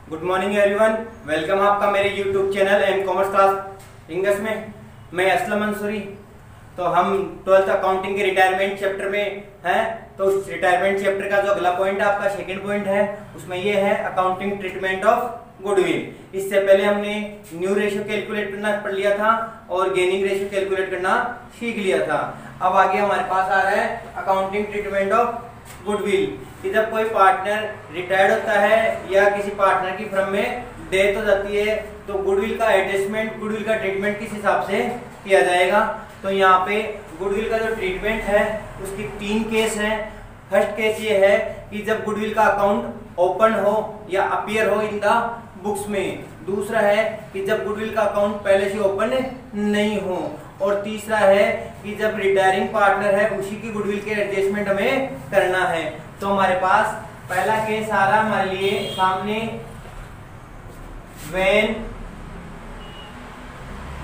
Good morning everyone, welcome आपका मेरे YouTube channel M commerce class English में। मैं असलम मंसूरी। तो हम 12th अकाउंटिंग के रिटायरमेंट चैप्टर में हैं। तो उस रिटायरमेंट चैप्टर का जो अगला पॉइंट है, आपका सेकंड पॉइंट है, उसमें ये है अकाउंटिंग ट्रीटमेंट ऑफ गुडविल। इससे पहले हमने न्यू रेशियो कैलकुलेट करना पढ़ लिया था और गेनिंग रेशियो कैलकुलेट करना सीख लिया था। अब आगे हमारे पास आ रहा है अकाउंटिंग ट्रीटमेंट ऑफ गुडविल कि जब कोई पार्टनर रिटायर्ड होता है या किसी पार्टनर की फर्म में डेथ हो जाती है तो गुडविल का एडजस्टमेंट, गुडविल का ट्रीटमेंट किस हिसाब से किया जाएगा। तो यहाँ पे गुडविल का जो ट्रीटमेंट है उसकी 3 केस हैं। फर्स्ट केस ये है कि जब गुडविल का अकाउंट ओपन हो या अपीयर हो इन द बुक्स में। दूसरा है कि जब गुडविल का अकाउंट पहले से ओपन नहीं हो। और तीसरा है कि जब रिटायरिंग पार्टनर है उसी की गुडविल के एडजस्टमेंट हमें करना है। तो हमारे पास पहला केस आ रहा हमारे लिए सामने, when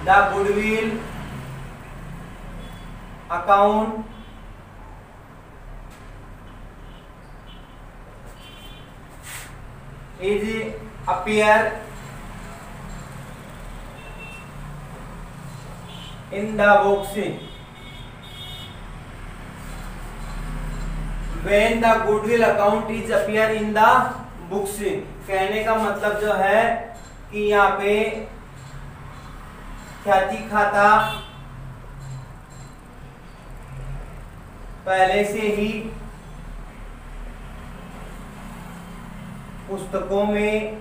the goodwill account is appear in the books when the goodwill account is appear in the books। कहने का मतलब जो है कि यहाँ पे ख्याति खाता पहले से ही पुस्तकों में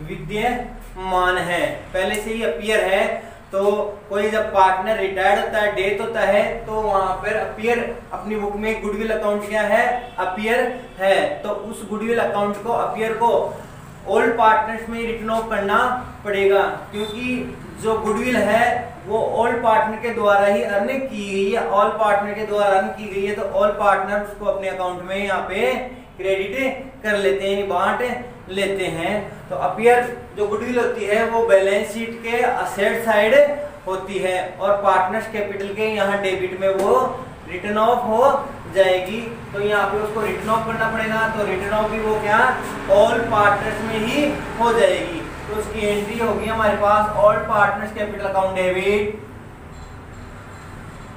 विद्यमान है, पहले से ही अपीयर है। तो कोई जब पार्टनर रिटायर्ड होता है, डेथ होता है, तो वहां पर अपीयर अपनी बुक में गुडविल अकाउंट क्या है, अपीयर है। तो उस गुडविल अकाउंट को, अपीयर को ऑल पार्टनर्स में रिटर्न ऑफ करना पड़ेगा, क्योंकि जो गुडविल है वो ऑल पार्टनर के द्वारा ही अर्न की गई है, ऑल पार्टनर के द्वारा अर्न की गई है। तो ऑल पार्टनर उसको अपने अकाउंट में यहाँ पे क्रेडिट कर लेते हैं, बांट लेते हैं। तो अपीयर जो गुडविल होती है वो बैलेंस शीट के असेट साइड होती है और पार्टनर्स कैपिटल के यहाँ डेबिट में वो रिटर्न ऑफ हो जाएगी। तो यहाँ पे उसको रिटर्न ऑफ करना पड़ेगा। तो रिटर्न ऑफ भी वो क्या, ऑल पार्टनर्स में ही हो जाएगी। तो उसकी एंट्री होगी हमारे पास all partners capital account debit,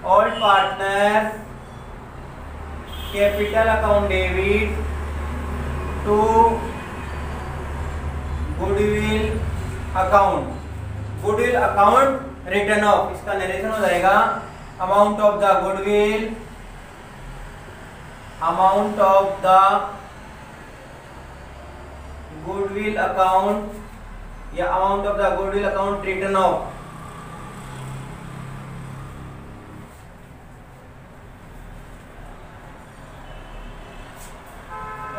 all partner capital account debit to goodwill account, goodwill account written off. इसका नरेशन हो जाएगा amount of the goodwill, amount of the goodwill account या amount of the goodwill account written off.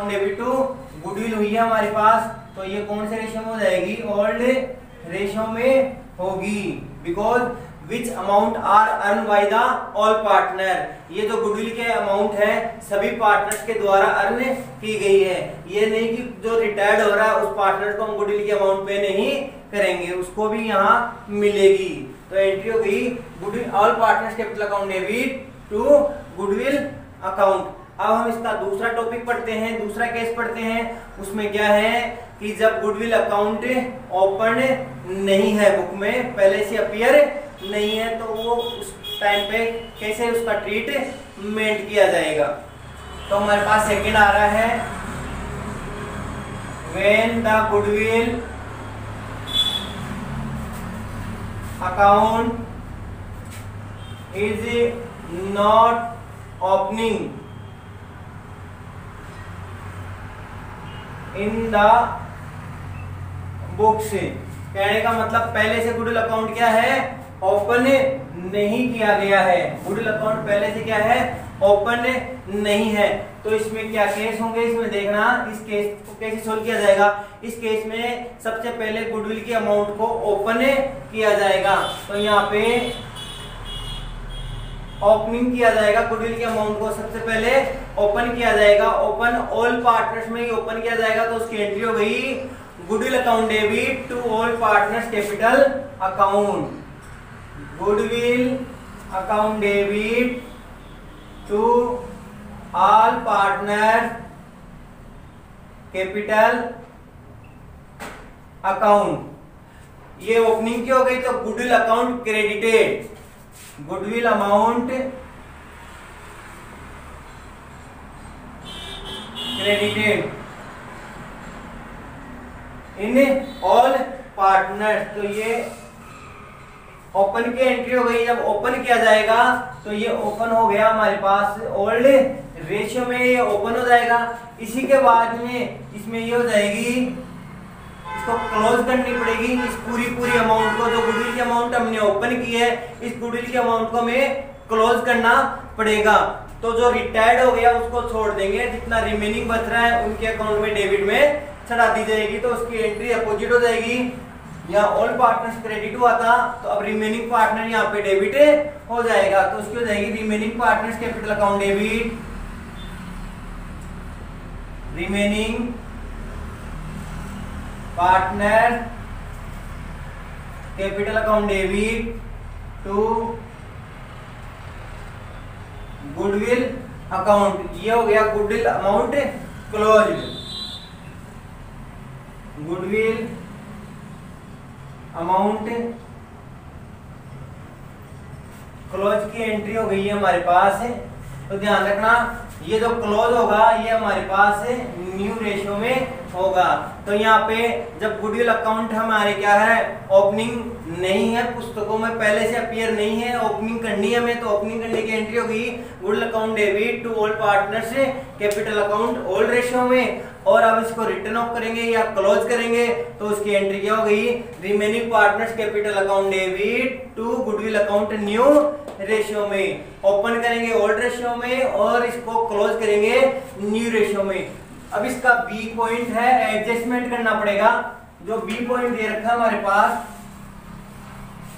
Debit to goodwill हुई है हमारे पास। तो ये कौन से रेशियो में हो जाएगी, ओल्ड रेशियो में होगी। Because which amount are earn by the all partner, ये जो गुडविल के अमाउंट है सभी पार्टनर्स के द्वारा अर्न की गई है। ये नहीं कि जो रिटायर्ड हो रहा है उस पार्टनर को हम गुडविल के अमाउंट पे नहीं करेंगे, उसको भी यहाँ मिलेगी। तो एंट्री हो गई goodwill all partners capital account debit to goodwill account. अब हम इसका दूसरा टॉपिक पढ़ते हैं, दूसरा केस पढ़ते हैं। उसमें क्या है कि जब गुडविल अकाउंट ओपन नहीं है, बुक में पहले से अपीयर नहीं है, तो वो उस टाइम पे कैसे उसका ट्रीटमेंट किया जाएगा। तो हमारे पास सेकंड आ रहा है, when the goodwill account is not opening in the books. कहने का मतलब पहले से गुडविल अकाउंट क्या है, ओपन नहीं किया गया है। गुडविल अकाउंट पहले से क्या है, ओपन नहीं है। तो इसमें क्या केस होंगे, इसमें देखना इस केस को कैसे सोल्व किया जाएगा। इस केस में सबसे पहले गुडविल के अमाउंट को ओपन किया जाएगा। तो यहाँ पे ओपनिंग किया जाएगा, गुडविल के अमाउंट को सबसे पहले ओपन किया जाएगा। ओपन ऑल पार्टनर्स में ही ओपन किया जाएगा। तो उसकी एंट्री हो गई goodwill account debit to all partners capital account, goodwill account debit to all partner capital account. ये ओपनिंग की हो गई तो goodwill account credited, goodwill amount credited in all partners. तो ये ओपन की एंट्री हो गई। जब ओपन किया जाएगा तो ये ओपन हो गया हमारे पास ओल्ड रेशियो में, ये ओपन हो जाएगा। इसी के बाद में इसमें ये हो जाएगी, इसको क्लोज करनी पड़ेगी। इस पूरी अमाउंट को, जो गुडविल की अमाउंट हमने ओपन की है, इस गुडविल की अमाउंट को हमें क्लोज करना पड़ेगा। तो जो रिटायर्ड हो गया उसको छोड़ देंगे, जितना रिमेनिंग बच रहा है उनके अकाउंट में डेबिट में चढ़ा दी जाएगी। तो उसकी एंट्री अपोजिट हो जाएगी। यहाँ ऑल पार्टनर्स क्रेडिट हुआ था, तो अब रिमेनिंग पार्टनर यहाँ पे डेबिट हो जाएगा। तो उसकी हो जाएगी remaining partners capital account debit, remaining partner capital account debit to goodwill account. ये हो गया goodwill amount close, goodwill amount close की एंट्री हो गई है हमारे पास। तो ध्यान रखना, ये जो क्लोज होगा ये हमारे पास न्यू रेशियो में होगा। तो यहाँ पे जब गुडविल अकाउंट हमारे क्या है, ओपनिंग नहीं है, पुस्तकों में पहले से अपीयर नहीं है, ओपनिंग करनी है हमें, तो ओपनिंग करने की एंट्री होगी goodwill account debit to all partners capital account old ratio में। और अब इसको रिटर्न ऑफ करेंगे या क्लोज करेंगे तो उसकी एंट्री क्या हो गई, remaining partners capital account debit to goodwill account new ratio में। ओपन करेंगे ओल्ड रेशियो में और इसको क्लोज करेंगे न्यू रेशियो में। अब इसका बी पॉइंट है, एडजस्टमेंट करना पड़ेगा। जो बी पॉइंट दे रखा है हमारे पास,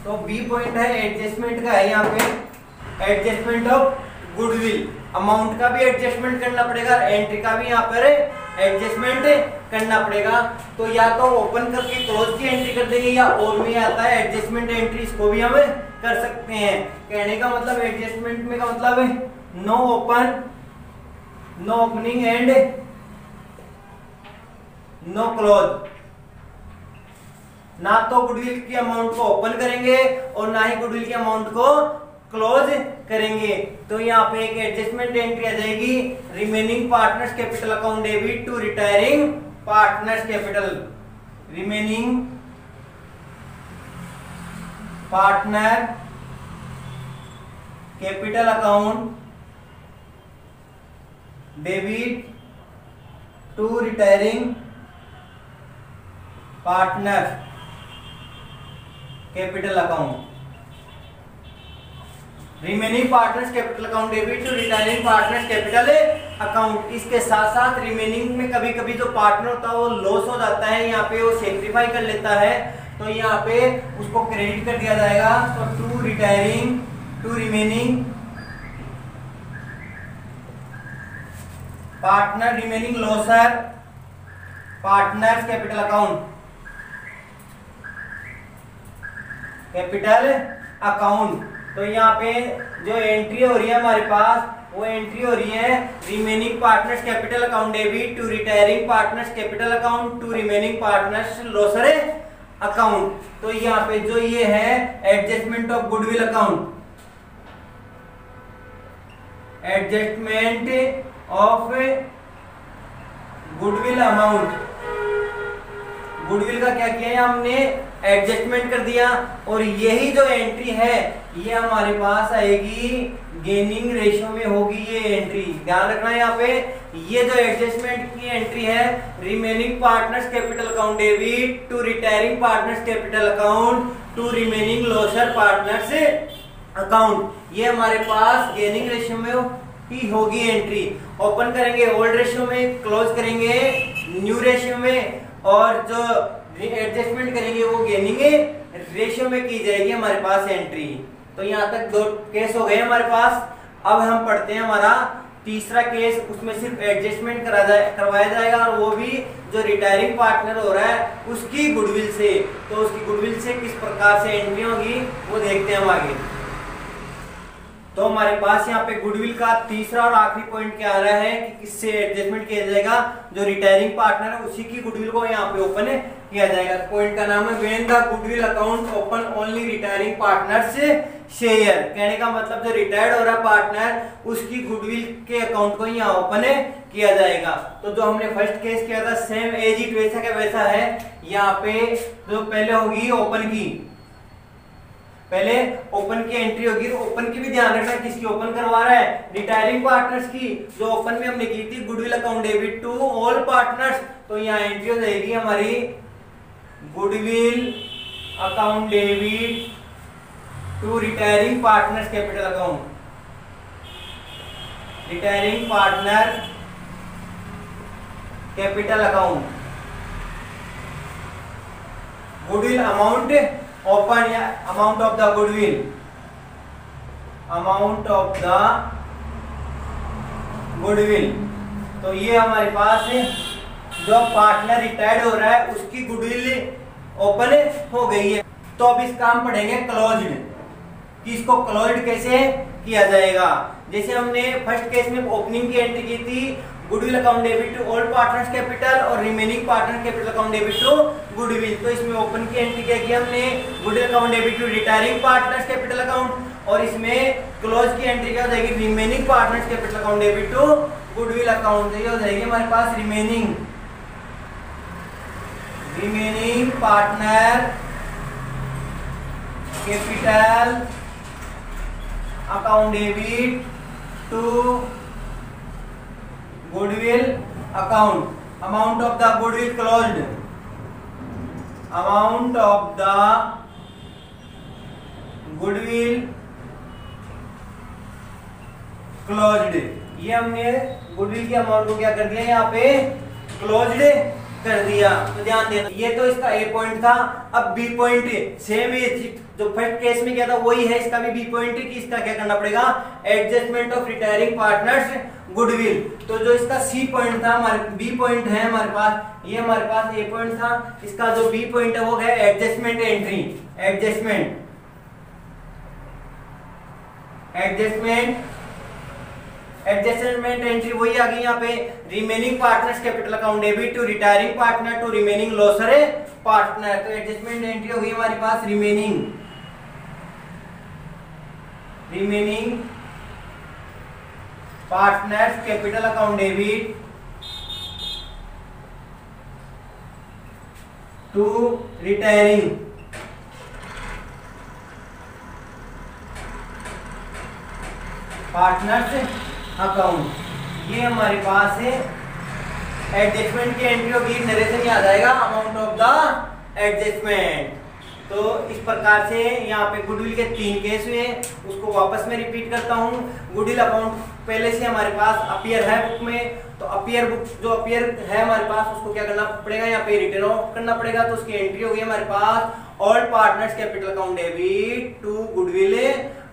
तो बी पॉइंट है एडजस्टमेंट का है। यहाँ पे एडजस्टमेंट ऑफ गुडविल, अमाउंट का भी एडजस्टमेंट करना पड़ेगा, एंट्री का भी यहाँ पर एडजस्टमेंट करना पड़ेगा। तो या तो ओपन करके क्लोज की एंट्री कर देंगे, या और में आता है एडजस्टमेंट एंट्री, इसको भी हम कर सकते हैं। कहने का मतलब एडजस्टमेंट में का मतलब है no open, no opening and no close. ना तो गुडविल की अमाउंट को ओपन करेंगे और ना ही गुडविल की अमाउंट को क्लोज करेंगे। तो यहाँ पे एक एडजस्टमेंट एंट्री आ जाएगी, remaining partners capital account debit to retiring partners capital, remaining partner capital account debit to retiring partner capital account, remaining partners capital account debit to retiring partners capital account. इसके साथ साथ remaining में कभी कभी जो partner होता है वो लॉस हो जाता है, यहाँ पे वो सेक्रीफाई कर लेता है, तो यहाँ पे उसको क्रेडिट कर दिया जाएगा। तो to retiring to remaining partner, remaining loser partners capital account, capital account. तो यहाँ पे जो एंट्री हो रही है हमारे पास, वो एंट्री हो रही है remaining partners capital account debit to retiring partners capital account to remaining partners loser account. तो यहाँ पे जो ये है adjustment of goodwill account, adjustment of goodwill amount, goodwill का क्या किया है हमने, एडजस्टमेंट कर दिया। और यही जो एंट्री है ये हमारे पास आएगी गेनिंग रेशियो में होगी ये एंट्री। ध्यान रखना यहाँ पे, ये जो एडजस्टमेंट की एंट्री है remaining partners capital account debit to retiring partners capital account to remaining loser partners account, ये हमारे पास गेनिंग रेशियो में ही होगी एंट्री। ओपन करेंगे ओल्ड रेशियो में, क्लोज करेंगे न्यू रेशियो में, और जो एडजस्टमेंट करेंगे वो गेनिंग रेशियो में की जाएगी हमारे पास एंट्री। तो यहाँ तक दो केस हो गए हमारे पास। अब हम पढ़ते हैं हमारा तीसरा केस, उसमें सिर्फ एडजस्टमेंट करवाया जाएगा, और वो भी जो रिटायरिंग पार्टनर हो रहा है उसकी गुडविल से। तो उसकी गुडविल से किस प्रकार से एंट्री होगी वो देखते हैं हम आगे। तो हमारे पास यहाँ पे गुडविल का तीसरा और आखिरी पॉइंट क्या आ रहा है कि किससे एडजस्टमेंट किया जाएगा, जो रिटायरिंग पार्टनर है उसी की गुडविल को यहाँ पे ओपन किया जाएगा। पॉइंट का नाम है when the goodwill account open only retiring partners share. कहने का मतलब जो रिटायर्ड हो रहा पार्टनर उसकी गुडविल के अकाउंट को यहाँ ओपन किया जाएगा। तो जो हमने फर्स्ट केस किया था सेम एज इट वैसा का वैसा है। यहाँ पे जो पहले होगी ओपन की, पहले ओपन की एंट्री होगी। ओपन की भी ध्यान रखना किसकी ओपन करवा रहा है, रिटायरिंग पार्टनर्स की। जो ओपन में हमने की थी goodwill account debit to all partners, तो यहाँ एंट्री हो जाएगी हमारी goodwill account debit to retiring partners capital account, retiring partner capital account. Goodwill amount open या amount of the goodwill, amount of the goodwill. तो ये हमारे पास जो पार्टनर रिटायर्ड हो रहा है उसकी गुडविल ओपन हो गई है। तो अब इस काम पढ़ेंगे क्लोज्ड, कि इसको क्लोज्ड कैसे किया जाएगा। जैसे हमने फर्स्ट केस में ओपनिंग की एंट्री की थी goodwill account debit to all partners capital और remaining partner capital account debit to goodwill. तो इसमें ओपन की एंट्री क्या की हमने, goodwill account debit to retiring partners capital account, और इसमें क्लोज की एंट्री क्या हो जाएगी, remaining partners capital account debit to goodwill account. ये हो जाएगी हमारे पास remaining partner capital account debit to goodwill account, amount of the goodwill closed, amount of the goodwill closed. ये हमने गुडविल के अमाउंट को क्या कर दिया, यहाँ पे क्लोज्ड कर दिया। तो ध्यान देना, ये तो इसका ए पॉइंट था। अब बी पॉइंट सेम है, जो फर्स्ट केस में क्या था वही है, इसका भी बी पॉइंट है कि इसका क्या करना पड़ेगा, adjustment of retiring partners goodwill. तो जो इसका सी पॉइंट था, हमारे बी पॉइंट है हमारे पास, ये हमारे पास ए पॉइंट था, इसका जो बी पॉइंट है वो है एडजस्टमेंट एंट्री, एडजस्टमेंट एंट्री वही आ गई यहाँ पे, remaining partners capital account debit to retiring partner to remaining loser partner. तो एडजस्टमेंट एंट्री हो गई हमारे पास remaining partners capital account debit to retiring partners account. ये हमारे पास है एडजस्टमेंट की एंट्री होगी, नरेशन आ जाएगा अमाउंट ऑफ द एडजस्टमेंट। तो इस प्रकार से यहाँ पे गुडविल के 3 केस हुए, उसको वापस में रिपीट करता हूँ। गुडविल अकाउंट पहले से हमारे पास अपीयर है बुक में, तो अपीयर बुक जो अपीयर है हमारे पास उसको क्या करना पड़ेगा, यहाँ पे रिटर्न ऑफ करना पड़ेगा। तो उसकी एंट्री होगी हमारे पास all partners capital account debit to goodwill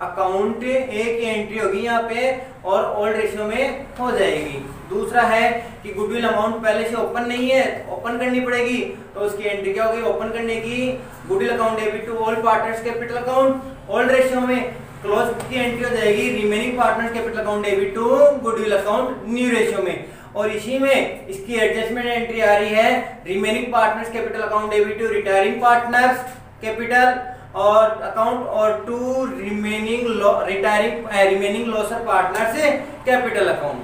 account, एक एंट्री होगी यहाँ पे और ऑल रेशियो में हो जाएगी। दूसरा है कि गुडविल अमाउंट पहले से ओपन नहीं है, ओपन करनी पड़ेगी, तो उसकी एंट्री क्या होगी, ओपन करने की goodwill account debit to all partners capital account all ratio में। क्लोज की एंट्री हो जाएगी remaining partners capital account debit to goodwill account new ratio में। और इसी में इसकी एडजस्टमेंट एंट्री आ रही है remaining partners capital account debit to retiring partners capital और अकाउंट और to remaining loser partners capital account.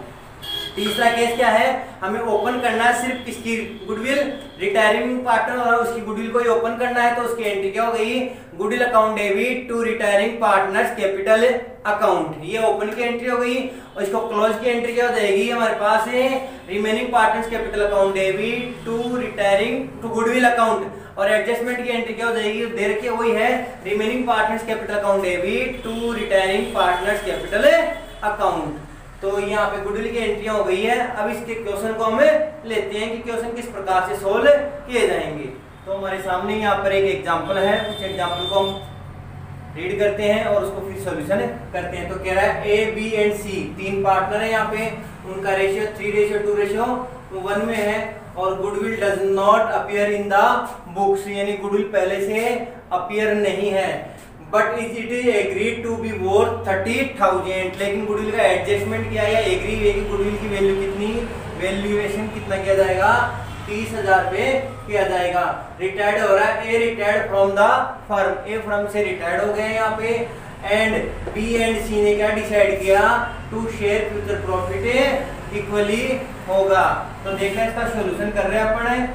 तीसरा केस क्या है, हमें ओपन करना है सिर्फ किसकी गुडविल, रिटायरिंग पार्टनर और उसकी गुडविल को ही ओपन करना है। तो उसकी एंट्री क्या हो गई, goodwill account debit to retiring partners capital account, ये ओपन की एंट्री हो गई। और इसको क्लोज की एंट्री क्या हो जाएगी हमारे पास है remaining partners capital account debit to retiring to goodwill account. और एडजस्टमेंट की एंट्री क्या हो जाएगी, दे रखी वही है remaining partners capital account debit to retiring partners capital account. तो यहाँ पे गुडविल की एंट्री हो गई है। अब इसके क्वेश्चन को हम लेते हैं कि क्वेश्चन किस प्रकार से सोल्व किए जाएंगे। तो हमारे सामने यहाँ पर एक एग्जांपल है, उस एग्जांपल को हम रीड करते हैं और उसको फिर सॉल्यूशन करते हैं। तो कह रहा है A B and C 3 partner है यहाँ पे, उनका रेशियो 3:2:1 में है और goodwill does not appear in the books, यानी गुडविल पहले से अपीयर नहीं है। But it is agreed to be worth 30,000, लेकिन गुडविल का एडजस्टमेंट किया या एग्री हुई कि गुडविल की वैल्यू कितनी, वैल्यूएशन कितना किया जाएगा, 30,000 रुपए किया जाएगा। रिटायर्ड हो रहा है, a retired from the firm, A firm से रिटायर्ड हो गए यहाँ पे, एंड बी एंड सी ने क्या डिसाइड किया, to share future profit equally होगा। तो देखना इसका सोल्यूशन कर रहे हैं अपन,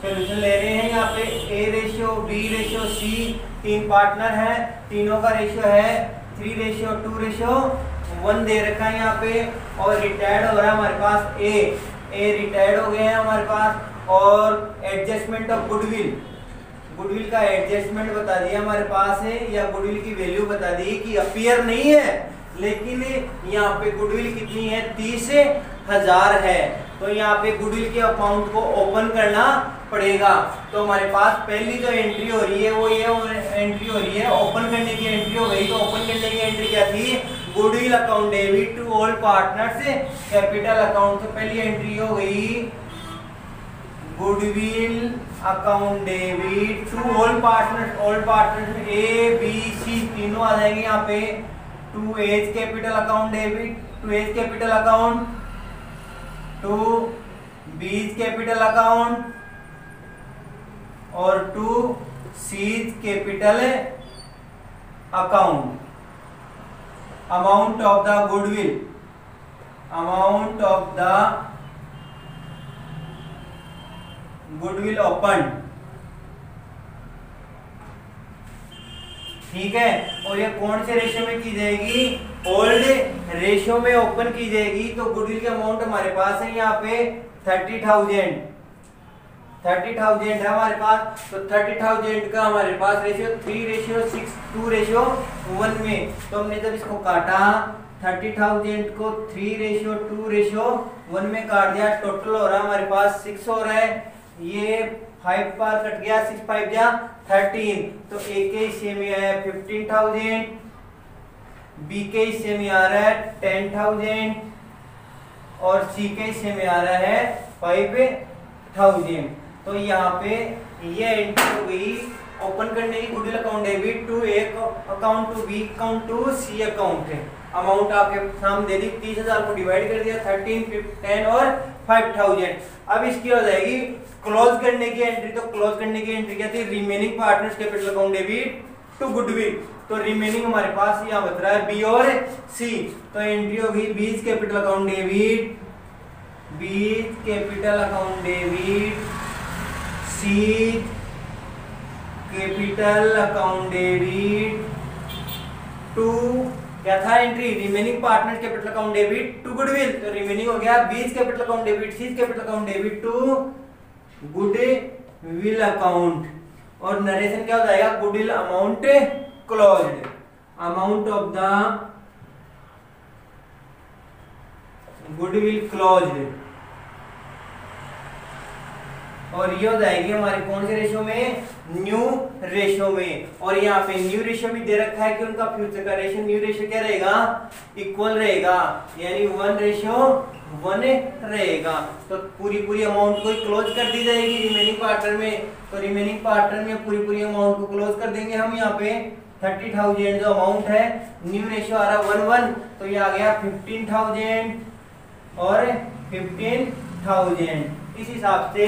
सोल्यूशन ले रहे हैं यहाँ पे ए रेशियो, बी रेशियो, सी, तीन पार्टनर हैं, तीनों का रेशियो है 3:2:1 दे रखा है यहाँ पे, और रिटायर्ड हो रहा है हमारे पास ए रिटायर्ड हो गए हैं हमारे पास, और एडजस्टमेंट ऑफ गुडविल, गुडविल का एडजस्टमेंट बता दिया हमारे पास है, या गुडविल की वैल्यू बता दी कि अपीयर नहीं है, लेकिन यहाँ पे गुडविल कितनी है, 30,000 है। तो यहाँ पे गुडविल के अकाउंट को ओपन करना पड़ेगा। तो हमारे पास पहली जो एंट्री हो रही है वो ये एंट्री हो रही है, ओपन करने की एंट्री हो गई। तो ओपन करने की एंट्री क्या थी, goodwill account debit to all partners capital account. तो पहली एंट्री हो गई goodwill account debit to all partners A B C तीनों आ जाएंगे यहाँ पे, to A's capital account debit, to A's capital account, to B's capital account, और to C's capital account. Amount of the goodwill, amount of the goodwill open, ठीक है। और ये कौन से रेशियो में की जाएगी, ओल्ड रेशियो में ओपन की जाएगी। तो गुडविल के अमाउंट हमारे पास है यहाँ पे 30,000 है हमारे पास। तो 30,000 का हमारे पास रेशियो 3:6:2:1 में। तो हमने जब इसको काटा 30,000 को 3:2:1 में काट दिया, टोटल हो रहा है हमारे पास 6 हो रहा है, ये 5 बार कट गया, 6 5 जा 13। तो ए के हिस्से में आया 15,000, बी के हिस्से में आ रहा है 10,000, और सी के हिस्से में आ रहा है 5,000। तो यहाँ पे ये एंट्री हो गई ओपन करने की, goodwill account debit to A account, to B account, to C account है। अमाउंट आपके सामने दे दी, 30,000 को डिवाइड कर दिया, 13, 10 और 5,000। अब इसकी हो जाएगी क्लोज करने की एंट्री। तो क्लोज करने की एंट्री क्या थी, remaining partners capital account debit to goodwill. तो रिमेनिंग हमारे पास यहाँ बच रहा है बी और सी। तो एंट्री होगी B's capital account debit, B's capital account debit, C capital account debit to, क्या था entry, remaining partner capital account debit to goodwill. तो रिमेनिंग हो गया B's capital account debit, C capital account debit to goodwill account. और narration क्या हो जाएगा, goodwill amount closed, amount of the goodwill closed. और ये हो जाएगी हमारे कौन से रेशियो में, न्यू रेशियो में। और यहाँ पे न्यू रेशियो भी दे रखा है कि उनका फ्यूचर का रेशियो, न्यू रेशियो क्या रहेगा, इक्वल रहेगा, यानी 1:1 रहेगा। तो पूरी अमाउंट को क्लोज कर दी जाएगी रिमेनिंग पार्टनर में। तो रिमेनिंग पार्टनर में पूरी अमाउंट को क्लोज कर देंगे हम। यहाँ पे 30,000 जो अमाउंट है, न्यू रेशियो आ रहा है 1:1, तो ये आ गया 15,000 और 15,000। इस हिसाब से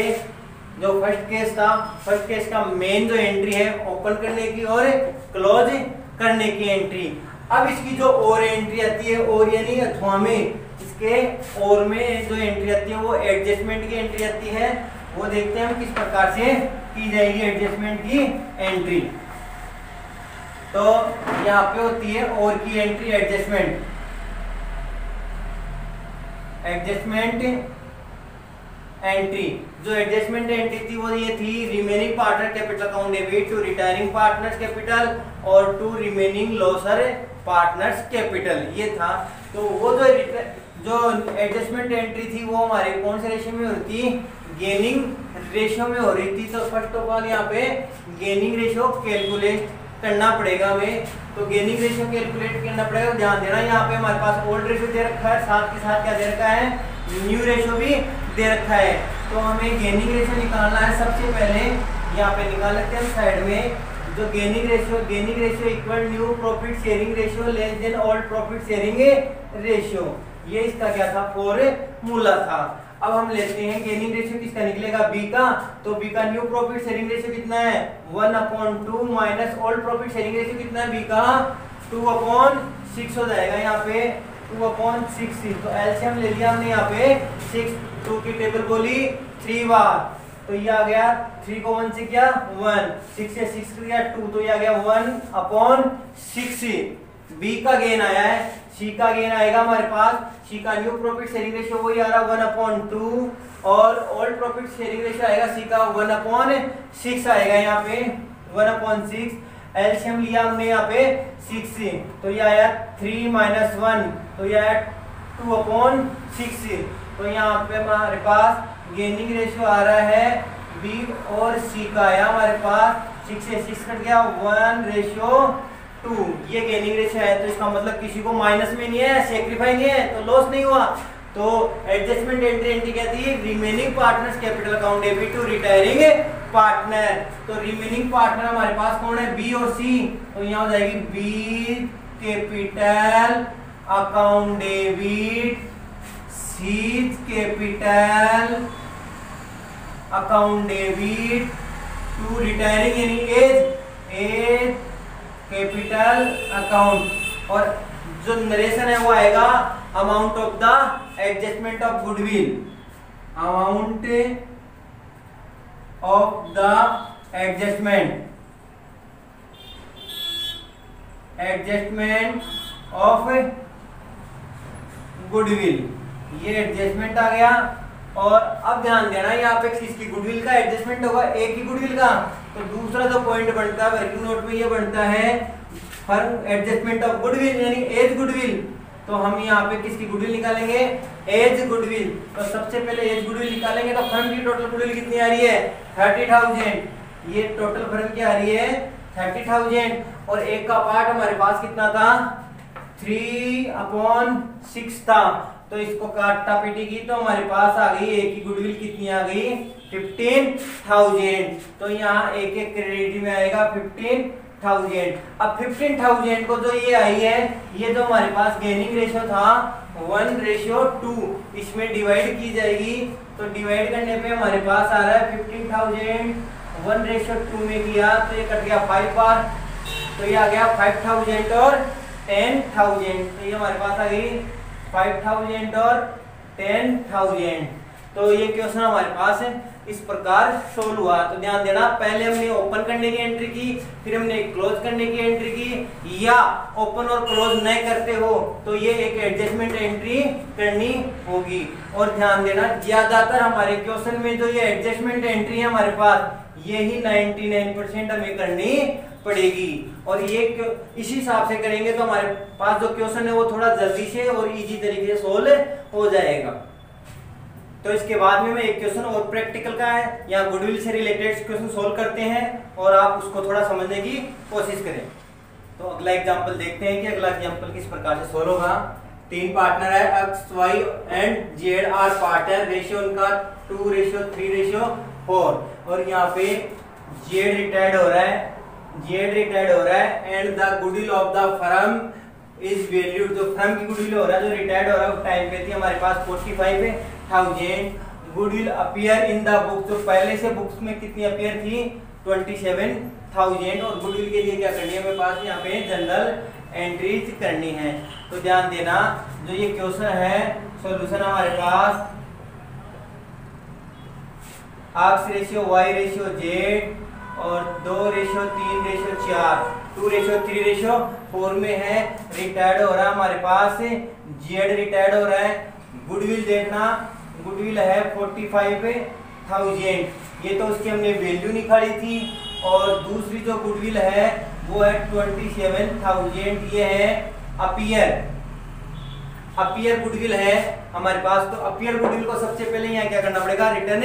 जो फर्स्ट केस था, फर्स्ट केस का मेन जो एंट्री है ओपन करने की और क्लोज करने की एंट्री। अब इसकी जो और एंट्री आती है, और यानी अथवा में, इसके और में जो एंट्री आती है वो एडजस्टमेंट की एंट्री आती है। वो देखते हैं हम किस प्रकार से की जाएगी एडजस्टमेंट की एंट्री। तो यहाँ पे होती है और की एंट्री एडजस्टमेंट एंट्री। जो एडजस्टमेंट एंट्री थी वो ये थी, remaining partner capital account debit to retiring partners capital और to remaining loser partners capital, ये था। तो वो जो एडजस्टमेंट एंट्री थी वो हमारे कौन से रेशियो में होती थी, गेनिंग रेशियो में हो रही थी। तो फर्स्ट ऑफ ऑल यहाँ पे गेनिंग रेशियो कैलकुलेट करना पड़ेगा हमें। तो गेनिंग रेशियो कैलकुलेट करना पड़ेगा, ध्यान देना। यहाँ पे हमारे पास ओल्ड रेशियो दे रखा है, साथ के साथ क्या दे रखा है, न्यू रेशियो भी दे रखा है। तो हमें गेनिंग रेशियो निकालना है। सबसे पहले यहाँ पे निकाल लेते हैं साइड में जो gaining ratio equal new profit sharing ratio less than old profit sharing ratio, ये इसका क्या था, फॉर्मूला था। अब हम लेते हैं गेनिंग रेशियो किसका निकलेगा, बी का। तो बी का न्यू प्रॉफिट शेयरिंग रेशियो कितना है, 1/2 minus old profit sharing ratio कितना है बी का, 2/6 हो जाएगा यहाँ पे, 2/6। तो एलसीएम ले लिया हमने यहाँ पे 6, 2 की टेबल बोली 3 बार, तो ये आ गया 3 को 1 से क्या 1, 6 से 6 गया 2, तो ये आ गया 1/6। बी का गेन आया है, सी का गेन आएगा हमारे पास, सी का न्यू प्रॉफिट शेयरिंग रेशियो वही आ रहा 1/2 और ओल्ड प्रॉफिट शेयरिंग रेशियो आएगा सी का 1/6 आएगा यहाँ पे 1/6। एलसीएम लिया हमने यहाँ पे 6, तो ये आया 3 - 1, तो ये आया 2/6। तो यहाँ पे हमारे पास गेनिंग रेशियो आ रहा है बी और सी का आया हमारे पास, 6 से 6 कट गया 1/2, ये गेनिंग रेशियो है। तो इसका मतलब किसी को माइनस में नहीं है, सेक्रीफाई नहीं है, तो लॉस नहीं हुआ। तो एडजस्टमेंट एंट्री कहती है remaining partners capital account debit to retiring partner. तो रिमेनिंग पार्टनर हमारे पास कौन है, बी और सी, तो यहाँ हो जाएगी B capital account debit, C capital account debit to retiring यानी एज कैपिटल अकाउंट। और जो नरेशन है वो आएगा amount of the adjustment of goodwill, amount of the adjustment of goodwill, ये एडजस्टमेंट आ गया। और अब ध्यान देना यहाँ पे किसकी गुडविल का एडजस्टमेंट होगा, एक ही गुडविल का। तो दूसरा जो पॉइंट बनता है वर्किंग नोट में ये बनता है फर्म एडजस्टमेंट ऑफ गुडविल यानी एज गुडविल। तो हम यहाँ पे किसकी गुडविल निकालेंगे, एज गुडविल। तो सबसे पहले एज गुडविल निकालेंगे तो फर्म की टोटल गुडविल कितनी आ रही है 30,000, ये टोटल फर्म की आ रही है 30,000। और एक का पार्ट हमारे पास कितना था 3/6 था, तो इसको काटा पीटी की तो हमारे पास आ गई एक की गुडविल कितनी आ गई 15,000। तो यहाँ एक एक क्रेडिट में आएगा 15,000। अब 15,000 को जो ये आई है ये जो हमारे पास गेनिंग रेशियो था 1/2, इसमें डिवाइड की जाएगी। तो डिवाइड करने पे हमारे पास आ रहा है 15,000 1/2 में किया तो ये कट गया 5 बार, तो ये आ गया 5,000 और 10,000। तो ये हमारे पास आ गई 5,000 और 10,000। तो ये क्वेश्चन हमारे पास है इस प्रकार सोल्व हुआ। तो ध्यान देना, पहले हमने ओपन करने की एंट्री की, फिर हमने क्लोज करने की एंट्री की, या ओपन और क्लोज नहीं करते हो तो ये एक एडजस्टमेंट एंट्री करनी होगी। और ध्यान देना ज्यादातर हमारे क्वेश्चन में जो ये एडजस्टमेंट एंट्री है हमारे पास यही 99% हमें करनी पड़ेगी। और ये इसी हिसाब से करेंगे तो हमारे पास जो क्वेश्चन है वो थोड़ा जल्दी से और इजी तरीके से सोल्व हो जाएगा। तो इसके बाद में मैं एक क्वेश्चन और प्रैक्टिकल का है, यहाँ गुडविल से रिलेटेड क्वेश्चन सोल्व करते हैं और आप उसको थोड़ा समझने की कोशिश करें। तो अगला एग्जांपल देखते हैं कि अगला एग्जांपल किस प्रकार से सोल्व होगा। 3 पार्टनर है X Y and Z are partner, ratio उनका 2:3:4 और यहाँ पे जेड रिटायर्ड हो रहा है and the goodwill of the firm is valued. जो फर्म की गुडविल हो रहा है जो रिटायर्ड हो रहा है उस टाइम पे थी हमारे पास 45,000। Goodwill appear in the book, जो पहले से बुक्स में कितनी अपीयर थी 27,000। और गुडविल के लिए क्या करनी है हमेरे पास यहाँ पे जनरल एंट्रीज करनी है। तो ध्यान देना जो ये क्वेश्चन है सॉल्यूशन हमारे पास X ratio Y ratio Z और 2:3:4 2:3:4 में है। रिटायर्ड हो रहा है हमारे पास जेड रिटायर्ड हो रहा है। गुडविल देखना, गुडविल है 45,000, ये तो उसकी हमने वैल्यू निकाली थी। और दूसरी जो गुडविल है वो है 27,000, ये है अपीयर गुडविल है हमारे पास। तो अपीयर गुडविल को सबसे पहले यहाँ क्या करना पड़ेगा, रिटर्न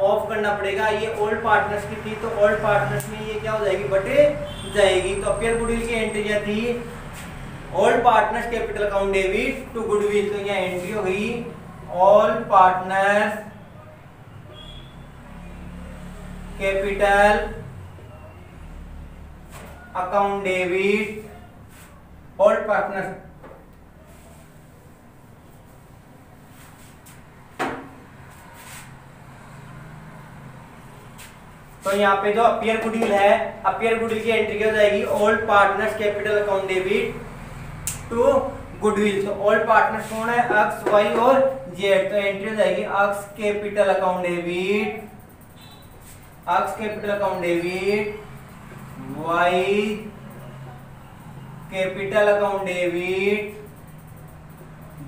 ऑफ करना पड़ेगा। ये ओल्ड पार्टनर्स की थी तो ओल्ड पार्टनर्स में ये क्या हो जाएगी बटे जाएगी। तो अपीयर गुडविल की एंट्री क्या थी, old partners capital account debit to goodwill, तो यहाँ एंट्री हो गई all partners capital account debit old partner. तो यहाँ पे जो अपियर गुडविल है, अपियर गुडविल की एंट्री क्या हो जाएगी, old partners capital account debit to goodwill. तो ओल्ड पार्टनर्स कौन है, एक्स वाई और जेड। तो एंट्री हो जाएगी X capital account debit, X capital account debit, Y capital account debit,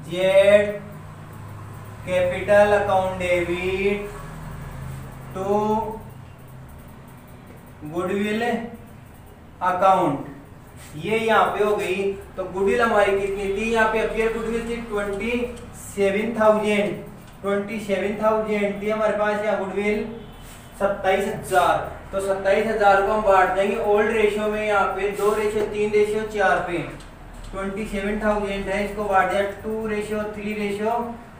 Z capital account debit to goodwill account. ये यहाँ पे हो गई। तो गुडविल हमारी कितनी थी, यहाँ पे अपियर गुडविल थी 27,000, 27,000 थी हमारे पास यहाँ गुडविल 27,000। तो 27,000 को हम बांट देंगे ओल्ड रेशियो में, यहाँ पे 2 रेशियो 3 रेशियो 4 पे। 27,000 है, इसको बांट दिया 2 रेशियो 3 रेशियो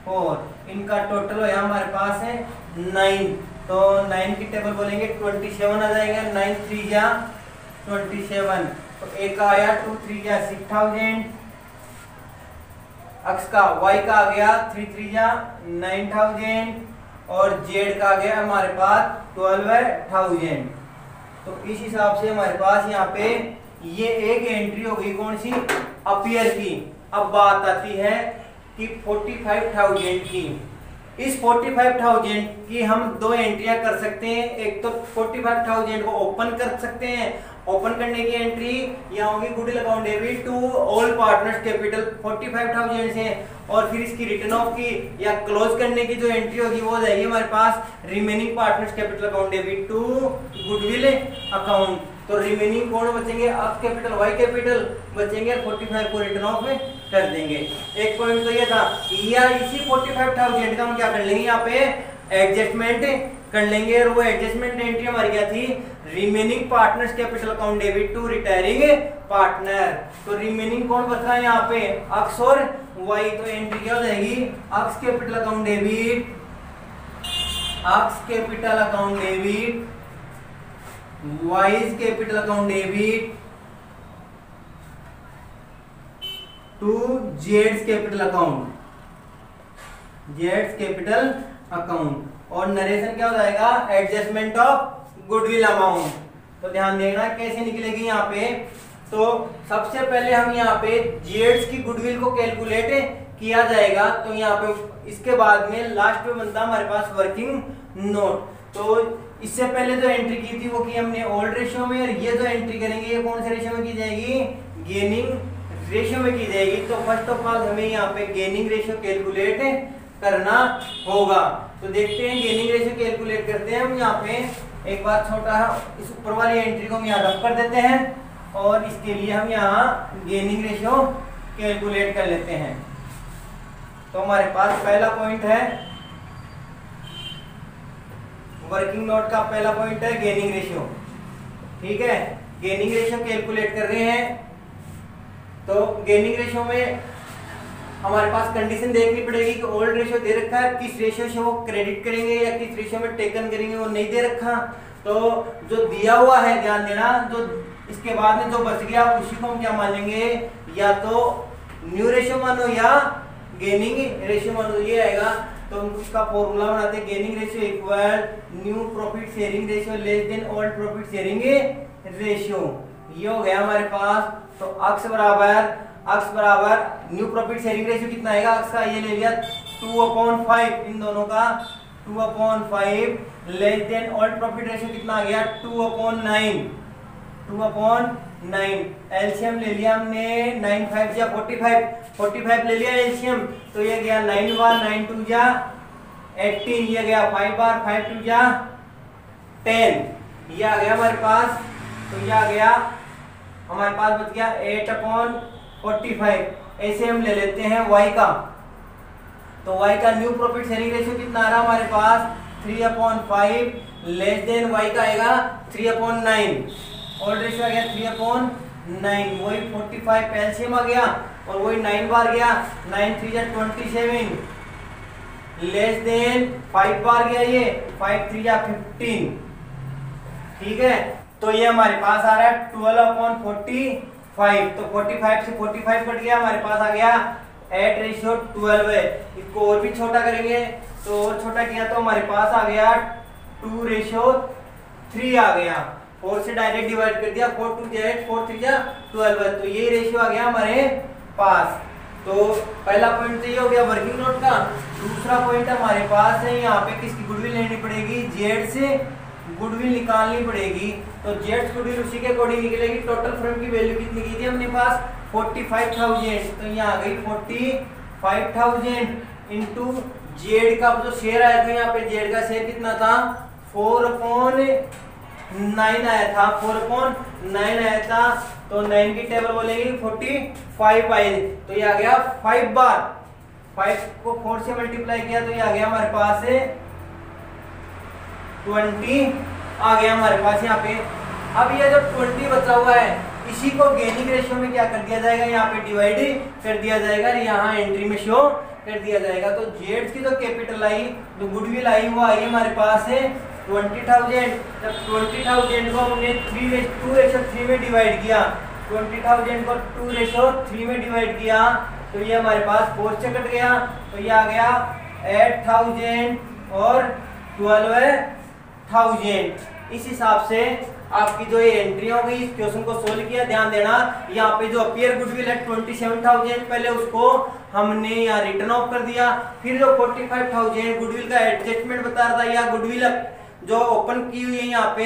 4। इनका टोटल है हमारे पास है 9। तो 9 की टेबल बोलेंगे 27 आ जाएगा, 9 3 जा 27। तो एक का आया 2 3 जा 6,000, एक्स का वाई का आ गया 3 3 जा 9,000 और जेड का आ गया हमारे पास 12,000। तो इस हिसाब से हमारे पास यहाँ पे ये एक एंट्री हो गई कौन सी, अपियर की। अब बात आती है कि 45,000 की। इस 45,000 की हम 2 एंट्रियां कर सकते हैं। एक तो 45,000 को ओपन कर सकते हैं, ओपन करने की एंट्री यहाँ होगी goodwill account debit to all partners capital 45,000 से, और फिर इसकी रिटर्न ऑफ की या क्लोज करने की जो एंट्री होगी वो हो जाएगी हमारे पास remaining partners capital account debit to goodwill account. तो रिमेनिंग कौन बचेंगे, एक्स कैपिटल वाई कैपिटल बचेंगे, 45 को रिटर्न ऑफ कर देंगे। एक पॉइंट तो ये था, या इसी 45,000 का हम क्या कर लेंगे, यहाँ पे एडजस्टमेंट कर लेंगे। और वो एडजस्टमेंट एंट्री हमारी क्या थी, remaining partners capital account debit to retiring partner. तो रिमेनिंग कौन बच रहा है यहाँ पे, एक्स और वाई। तो एंट्री क्या हो जाएगी, X capital account debit, X capital account debit, Y's capital account debit to जेड्स कैपिटल अकाउंट, जेड्स कैपिटल अकाउंट। और नरेशन क्या हो जाएगा, एडजस्टमेंट ऑफ गुडविल अमाउंट। तो ध्यान देना कैसे निकलेगी यहाँ पे। तो सबसे पहले हम यहाँ पे जेड्स की गुडविल को कैलकुलेट किया जाएगा। तो यहाँ पे इसके बाद में लास्ट में बनता हमारे पास वर्किंग नोट। तो इससे पहले जो एंट्री की थी वो की हमने ओल्ड रेशियो में, और ये जो एंट्री करेंगे ये कौन से रेशियो में की जाएगी, गेनिंग रेशियो में की जाएगी। तो फर्स्ट ऑफ ऑल हमें यहाँ पे गेनिंग रेशियो कैलकुलेट करना होगा। तो देखते हैं गेनिंग रेशियो कैलकुलेट करते हैं हम। यहाँ पे एक बार छोटा इस ऊपर वाली एंट्री को हम यहाँ रब कर देते हैं, और इसके लिए हम यहाँ गेनिंग रेशियो कैलकुलेट कर लेते हैं। तो हमारे पास पहला पॉइंट है वर्किंग नोट का, पहला पॉइंट है गेनिंग रेशियो। ठीक है, गेनिंग रेशियो कैलकुलेट कर रहे हैं। तो गेनिंग रेशियो में हमारे पास कंडीशन देखनी पड़ेगी कि ओल्ड रेशियो दे रखा है, किस रेशियो से वो क्रेडिट करेंगे या किस रेशियो में टेकन करेंगे वो नहीं दे रखा। तो जो दिया हुआ है ध्यान देना, जो इसके बाद में जो बच गया उसी को हम क्या मान लेंगे, या तो न्यू रेशियो मानो या गेनिंग रेशियो मानो। ये आएगा। तो हम उसका फॉर्मूला बनाते हैं, gaining ratio equal new profit sharing ratio less than old profit sharing ratio. ये हो गया हमारे पास। तो एक्स बराबर न्यू प्रॉफिट शेयरिंग रेशियो कितना आएगा, एक्स का ये ले लिया 2/5, इन दोनों का 2/5 less than old profit ratio कितना आ गया 2/9, 2/9। एलसीएम ले लिया हमने 9 5 जा 45 ले लिया एलसीएम। तो ये गया 9 बार 9 2 जा 18, ये गया 5 बार 5 2 जा 10, ये आ गया हमारे पास। तो ये आ गया हमारे पास बच गया 8/45। ऐसे हम ले लेते हैं y का। तो y का न्यू प्रॉफिट शेयरिंग रेशियो कितना आ रहा हमारे पास 3/5 लेस देन y का आएगा 3/9। ओल्ड रेशियो आ गया 3/9, वही 45 एलसीएम आ गया और वही 9 बार गया, 9 3 जा 27 लेस देन 5 बार गया, ये 5 3 जा 15। ठीक है, तो ये हमारे पास आ रहा है 12/45। तो 45 से 45 कट गया, हमारे पास आ गया 8:12 है। इसको और भी छोटा करेंगे तो और छोटा किया तो हमारे पास आ गया 2:3 आ गया। 4 से डायरेक्ट डिवाइड कर दिया, 4 2 8 4 3 12 है। तो ये रेशियो आ गया हमारे पास। तो पहला पॉइंट तो ये हो गया वर्किंग नोट का। दूसरा पॉइंट हमारे पास है यहाँ पे किसकी गुडविल लेनी पड़ेगी, जेड से गुडविल निकालनी पड़ेगी। तो जेड गुडविल उसी के अकॉर्डिंग निकलेगी। टोटल फर्म की वैल्यू कितनी की थी अपने पास 45,000। तो यहाँ आ गई 45,000 इंटू जेड का जो शेयर आया था, यहाँ पे जेड का शेयर कितना था 4/9 आया था, 4/9 आया था। तो 9 की टेबल बोलेगी 45 आई। तो ये आ गया 5 बार, 5 को 4 से मल्टीप्लाई किया तो ये आ गया हमारे पास 20 आ गया हमारे पास यहाँ पे। अब ये जो 20 बचा हुआ है इसी को गेनिंग रेशियो में क्या कर दिया जाएगा, यहाँ पे डिवाइड कर दिया जाएगा, यहाँ एंट्री में शो कर दिया जाएगा। तो जेड की जो कैपिटल आई, जो गुडविल आई, वो आई हमारे पास 20,000। जब 20,000 को हमने 2:3 में डिवाइड किया, 20,000 को 2:3 में डिवाइड किया तो ये हमारे पास 4 से कट गया। तो ये आ गया 8,000 और 12,000। इस हिसाब से आपकी जो ये एंट्री हो गई, इस क्वेश्चन को सोल्व किया। ध्यान देना यहाँ पे जो अपियर गुडविल है 27,000, पहले उसको हमने यहाँ रिटर्न ऑफ कर दिया। फिर जो 45,000 गुडविल का एडजस्टमेंट बता रहा था, या गुडविल जो ओपन की हुई है यहाँ पे,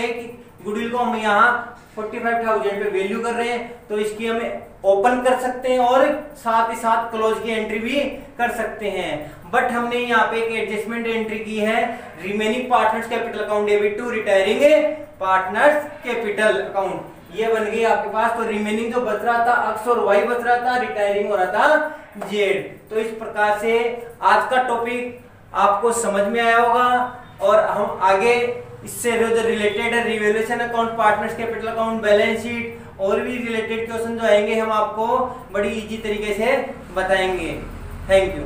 गुडविल को हम यहाँ 45,000 पे वैल्यू कर रहे हैं। तो इसकी हमें ओपन कर सकते हैं और साथ ही साथ क्लोज की एंट्री भी कर सकते हैं। बट हमने यहाँ पे एक एडजस्टमेंट एंट्री की है, remaining partners capital account debit to retiring partners capital account, ये बन गई आपके पास। तो रिमेनिंग जो बच रहा था एक्स और वाई बच रहा था, रिटायरिंग हो रहा था जेड। तो इस प्रकार से आज का टॉपिक आपको समझ में आया होगा और हम आगे इससे जो रिलेटेड है revaluation account, partners capital account, balance sheet और भी रिलेटेड क्वेश्चन जो आएंगे हम आपको बड़ी इजी तरीके से बताएंगे। Thank you.